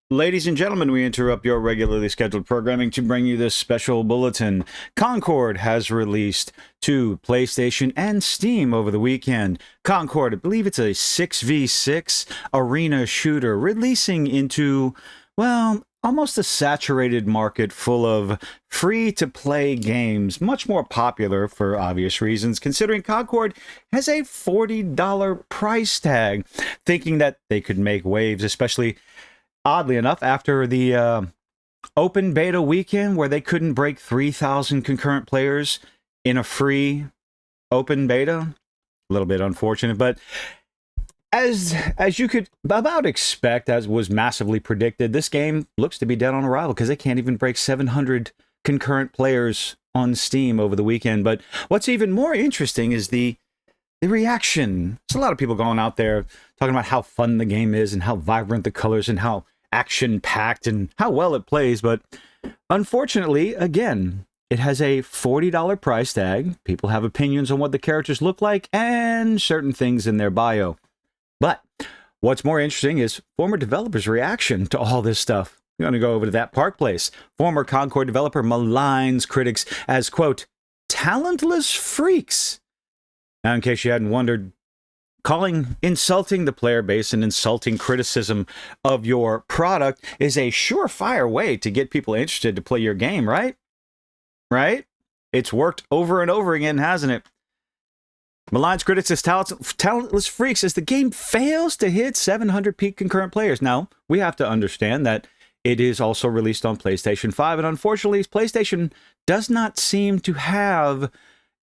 Ladies and gentlemen, we interrupt your regularly scheduled programming to bring you this special bulletin. Concord has released to PlayStation and Steam over the weekend. Concord, I believe it's a 6v6 arena shooter, releasing into, well, almost a saturated market full of free-to-play games, much more popular for obvious reasons, considering Concord has a $40 price tag, thinking that they could make waves, especially oddly enough, after the open beta weekend where they couldn't break 3,000 concurrent players in a free open beta. A little bit unfortunate, but as you could about expect, as was massively predicted, this game looks to be dead on arrival because they can't even break 700 concurrent players on Steam over the weekend. But what's even more interesting is the reaction. There's a lot of people going out there talking about how fun the game is and how vibrant the colors and how action-packed and how well it plays, but unfortunately, again, it has a $40 price tag. People have opinions on what the characters look like and certain things in their bio. But what's more interesting is former developers' reaction to all this stuff. We're going to go over to that Park Place. Former Concord developer maligns critics as, quote, talentless freaks. Now, in case you hadn't wondered, insulting the player base and insulting criticism of your product is a surefire way to get people interested to play your game, right? Right? It's worked over and over again, hasn't it? Maligns critics as talentless freaks as the game fails to hit 700 peak concurrent players. Now, we have to understand that it is also released on PlayStation 5, and unfortunately, PlayStation does not seem to have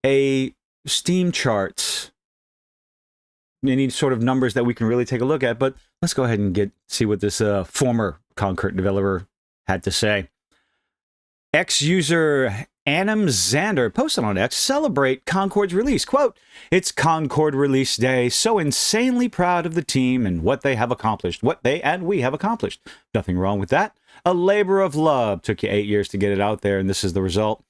a Steam charts, any sort of numbers that we can really take a look at. But let's go ahead and see what this former Concord developer had to say. Ex-user Annam Zander posted on X, celebrate Concord's release. Quote, it's Concord release day, so insanely proud of the team and what they have accomplished. What they and we have accomplished. Nothing wrong with that. A labor of love. Took you 8 years to get it out there, and this is the result.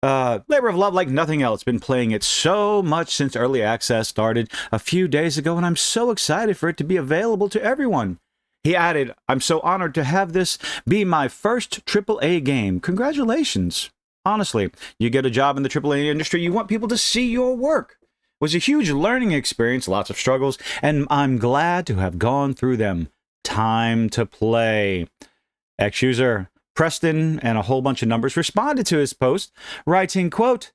Labor of love like nothing else. Been playing it so much since early access started a few days ago, and I'm so excited for it to be available to everyone. He added, I'm so honored to have this be my first AAA game. Congratulations. Honestly, you get a job in the AAA industry, you want people to see your work. It was a huge learning experience, lots of struggles, and I'm glad to have gone through them. Time to play. Ex-user Preston and a whole bunch of numbers responded to his post, writing, quote,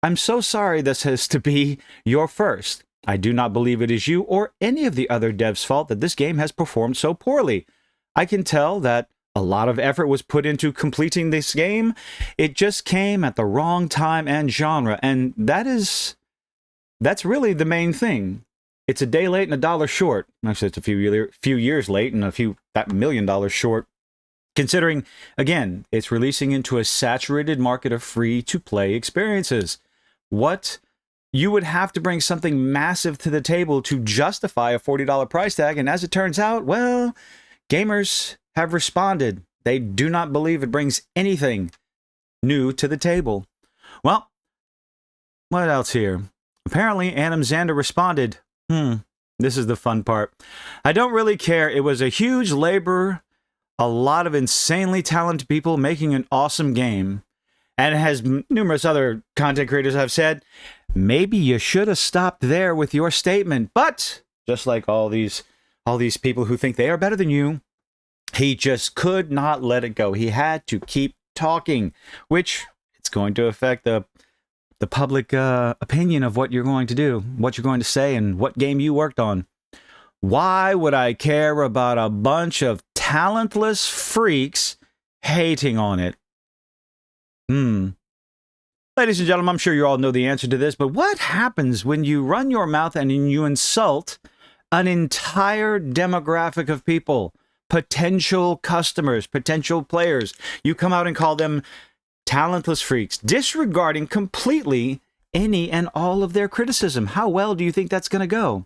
I'm so sorry this has to be your first. I do not believe it is you or any of the other devs' fault that this game has performed so poorly. I can tell that a lot of effort was put into completing this game. It just came at the wrong time and genre, and that's really the main thing. It's a day late and a dollar short. Actually, it's a few years late and that $1 million short. Considering, again, it's releasing into a saturated market of free-to-play experiences. What? You would have to bring something massive to the table to justify a $40 price tag, and as it turns out, well, gamers have responded. They do not believe it brings anything new to the table. Well, what else here? Apparently, Annam Zander responded, this is the fun part. I don't really care. It was a huge labor, a lot of insanely talented people making an awesome game. And as numerous other content creators have said, maybe you should have stopped there with your statement. But just like all these people who think they are better than you, he just could not let it go. He had to keep talking, which it's going to affect the public opinion of what you're going to do, what you're going to say, and what game you worked on. Why would I care about a bunch of talentless freaks hating on it? Ladies and gentlemen, I'm sure you all know the answer to this, but what happens when you run your mouth and you insult an entire demographic of people, potential customers, potential players? You come out and call them talentless freaks, disregarding completely any and all of their criticism. How well do you think that's going to go?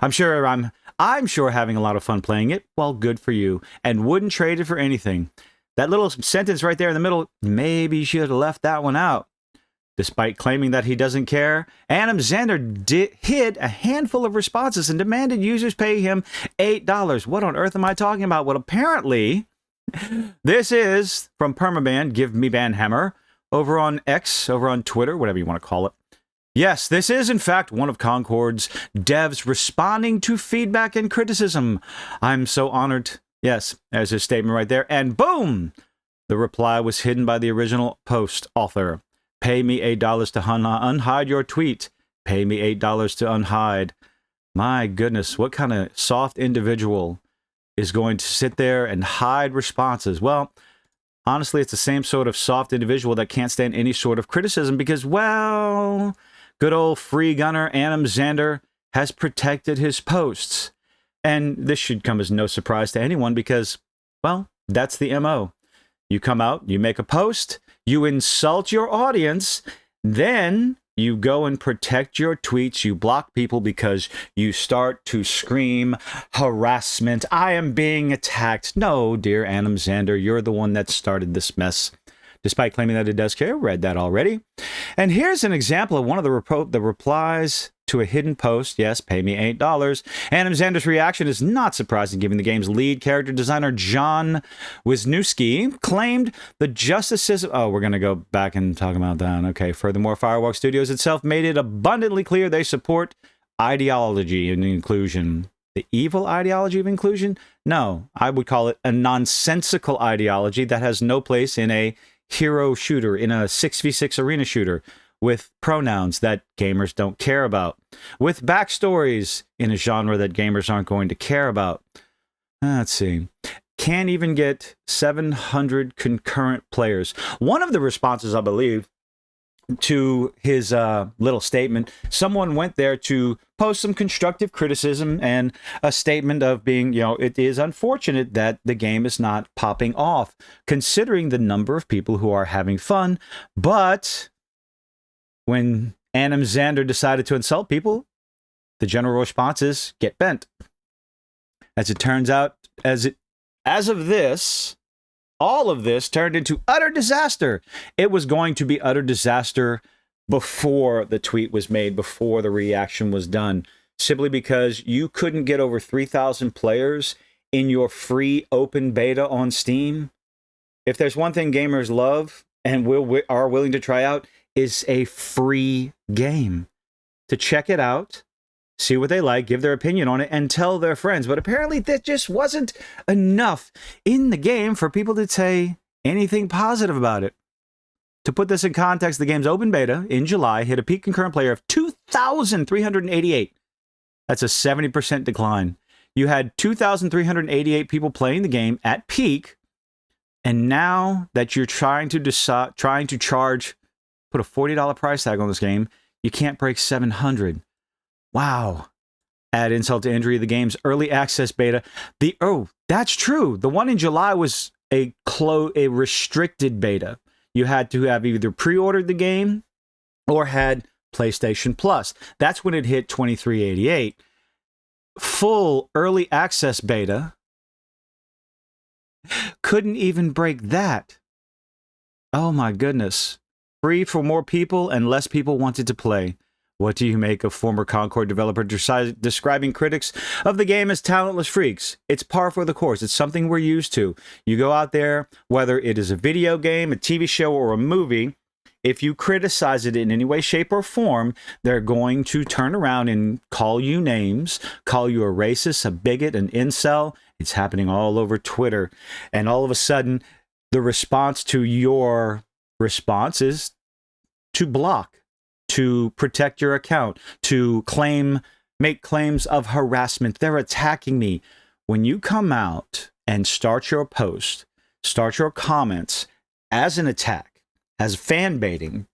I'm sure having a lot of fun playing it. Well, good for you, and wouldn't trade it for anything. That little sentence right there in the middle, maybe you should have left that one out. Despite claiming that he doesn't care, Annam Zander hid a handful of responses and demanded users pay him $8. What on earth am I talking about? Well, apparently, This is from Permaban, Give Me Banhammer, over on X, over on Twitter, whatever you want to call it. Yes, this is in fact one of Concord's devs responding to feedback and criticism. I'm so honored. Yes, there's his statement right there. And boom! The reply was hidden by the original post author. Pay me $8 to unhide your tweet. Pay me $8 to unhide. My goodness, what kind of soft individual is going to sit there and hide responses? Well, honestly, it's the same sort of soft individual that can't stand any sort of criticism because, well, good old free gunner Adam Zander has protected his posts. And this should come as no surprise to anyone because, well, that's the MO. You come out, you make a post, you insult your audience, then you go and protect your tweets. You block people because you start to scream harassment. I am being attacked. No, dear Adam Zander, you're the one that started this mess. Despite claiming that it does care, read that already. And here's an example of one of the replies to a hidden post. Yes, pay me $8. Adam Zander's reaction is not surprising, given the game's lead character designer, John Wisniewski, claimed the justice system... Oh, we're going to go back and talk about that. Okay, furthermore, Firewalk Studios itself made it abundantly clear they support ideology and inclusion. The evil ideology of inclusion? No, I would call it a nonsensical ideology that has no place in a hero shooter, in a 6v6 arena shooter, with pronouns that gamers don't care about, with backstories in a genre that gamers aren't going to care about. Let's see. Can't even get 700 concurrent players. One of the responses, I believe, to his little statement, someone went there to post some constructive criticism and a statement of being, it is unfortunate that the game is not popping off, considering the number of people who are having fun. But when Adam Zander decided to insult people, the general response is get bent. As it turns out, as of this, all of this turned into utter disaster. It was going to be utter disaster before the tweet was made, before the reaction was done, simply because you couldn't get over 3,000 players in your free open beta on Steam. If there's one thing gamers love and are willing to try out, is a free game. To check it out, see what they like, give their opinion on it, and tell their friends. But apparently that just wasn't enough in the game for people to say anything positive about it. To put this in context, the game's open beta in July hit a peak concurrent player of 2,388. That's a 70% decline. You had 2,388 people playing the game at peak, and now that you're trying to charge, put a $40 price tag on this game, you can't break 700. Wow. Add insult to injury, the game's early access beta. That's true. The one in July was a restricted beta. You had to have either pre-ordered the game or had PlayStation Plus. That's when it hit 2388. Full early access beta couldn't even break that. Oh my goodness. Free for more people and less people wanted to play. What do you make of former Concord developer describing critics of the game as talentless freaks? It's par for the course. It's something we're used to. You go out there, whether it is a video game, a TV show, or a movie, if you criticize it in any way, shape, or form, they're going to turn around and call you names, call you a racist, a bigot, an incel. It's happening all over Twitter. And all of a sudden, the response to your response is to block, to protect your account, to make claims of harassment. They're attacking me. When you come out and start your post, start your comments as an attack, as fan baiting,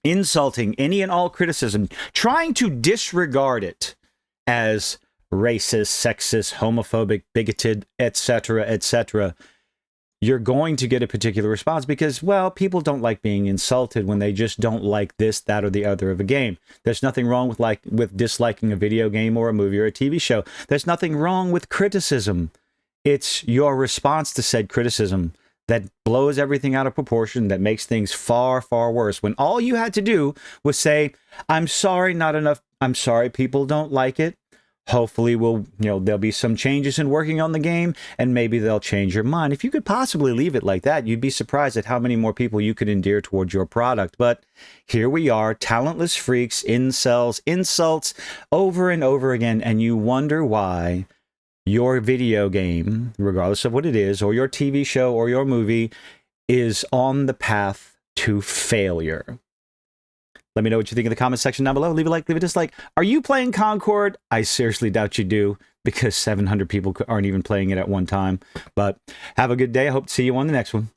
insulting any and all criticism, trying to disregard it as racist, sexist, homophobic, bigoted, etc., etc., you're going to get a particular response because, well, people don't like being insulted when they just don't like this, that, or the other of a game. There's nothing wrong with disliking a video game or a movie or a TV show. There's nothing wrong with criticism. It's your response to said criticism that blows everything out of proportion, that makes things far, far worse. When all you had to do was say, I'm sorry, not enough. I'm sorry, people don't like it. Hopefully there'll be some changes in working on the game, and maybe they'll change your mind. If you could possibly leave it like that, you'd be surprised at how many more people you could endear towards your product. But here we are, talentless freaks, incels, insults over and over again, and you wonder why your video game, regardless of what it is, or your TV show or your movie, is on the path to failure. Let me know what you think in the comment section down below. Leave a like, leave a dislike. Are you playing Concord? I seriously doubt you do, because 700 people aren't even playing it at one time. But have a good day. I hope to see you on the next one.